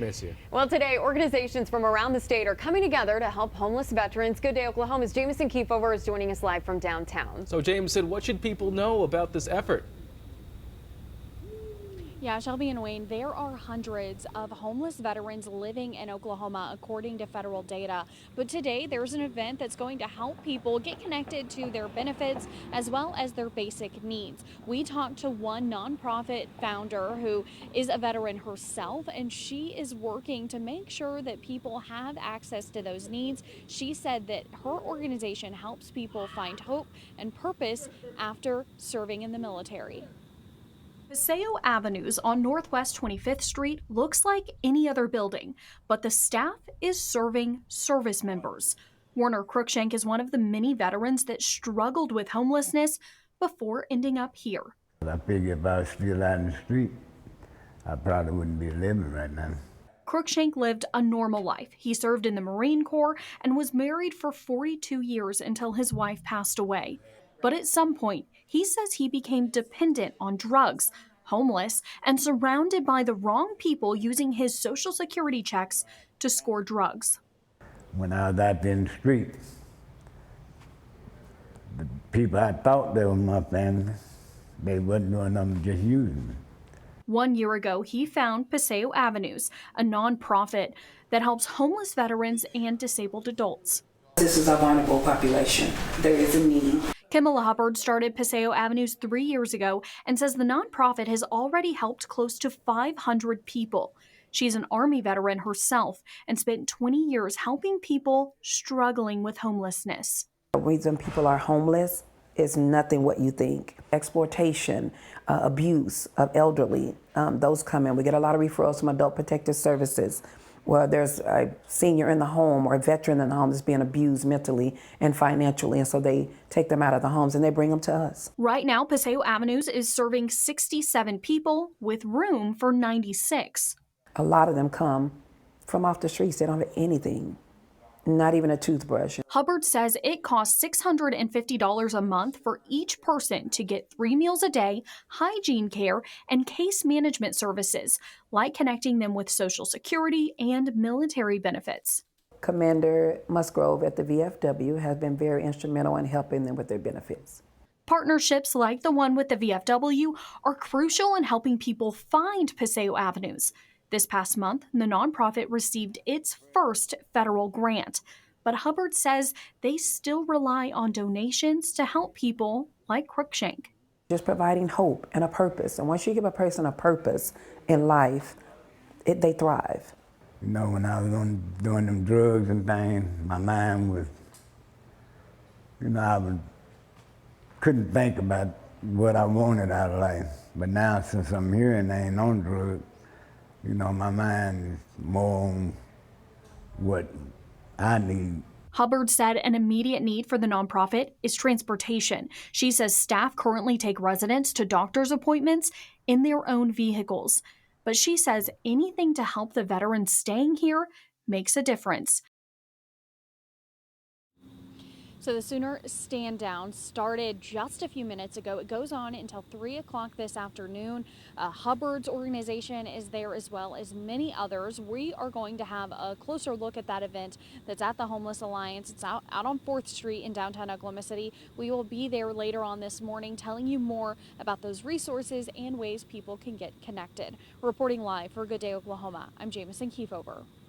Miss you. Well, today, organizations from around the state are coming together to help homeless veterans. Good Day Oklahoma's Jamison Keefover is joining us live from downtown. So, Jameson, what should people know about this effort? Yeah, Shelby and Wayne, there are hundreds of homeless veterans living in Oklahoma, according to federal data. But today, there's an event that's going to help people get connected to their benefits as well as their basic needs. We talked to one nonprofit founder who is a veteran herself, and she is working to make sure that people have access to those needs. She said that her organization helps people find hope and purpose after serving in the military. Paseo Avenues on Northwest 25th Street looks like any other building, but the staff is serving service members. Warner Cruikshank is one of the many veterans that struggled with homelessness before ending up here. I figure if I was still out in the street, I probably wouldn't be living right now. Cruikshank lived a normal life. He served in the Marine Corps and was married for 42 years until his wife passed away. But at some point, he says he became dependent on drugs, homeless, and surrounded by the wrong people using his Social Security checks to score drugs. When I was out there in the street, the people I thought they were my family, they wasn't doing nothing, just using me. 1 year ago, he found Paseo Avenues, a nonprofit that helps homeless veterans and disabled adults. This is a vulnerable population. There is a need. Kimala Hubbard started Paseo Avenues 3 years ago and says the nonprofit has already helped close to 500 people. She's an Army veteran herself and spent 20 years helping people struggling with homelessness. The reason people are homeless is nothing what you think. Exploitation, abuse of elderly, those come in. We get a lot of referrals from Adult Protective Services, where there's a senior in the home or a veteran in the home that's being abused mentally and financially, and so they take them out of the homes and they bring them to us. Right now, Paseo Avenues is serving 67 people with room for 96. A lot of them come from off the streets. They don't have anything, not even a toothbrush. Hubbard says it costs $650 a month for each person to get 3 meals a day, hygiene care, and case management services, like connecting them with Social Security and military benefits. Commander Musgrove at the VFW has been very instrumental in helping them with their benefits. Partnerships like the one with the VFW are crucial in helping people find Paseo Avenues. This past month, the nonprofit received its first federal grant, but Hubbard says they still rely on donations to help people like Cruikshank. Just providing hope and a purpose. And once you give a person a purpose in life, they thrive. You know, when I was doing them drugs and things, my mind was, couldn't think about what I wanted out of life. But now, since I'm here and I ain't on drugs, my mind is more on what I need. Hubbard said an immediate need for the nonprofit is transportation. She says staff currently take residents to doctor's appointments in their own vehicles. But she says anything to help the veterans staying here makes a difference. So the Sooner Stand Down started just a few minutes ago. It goes on until 3 o'clock this afternoon. Hubbard's organization is there as well as many others. We are going to have a closer look at that event that's at the Homeless Alliance. It's out on 4th Street in downtown Oklahoma City. We will be there later on this morning telling you more about those resources and ways people can get connected. Reporting live for Good Day Oklahoma, I'm Jamison Keefover.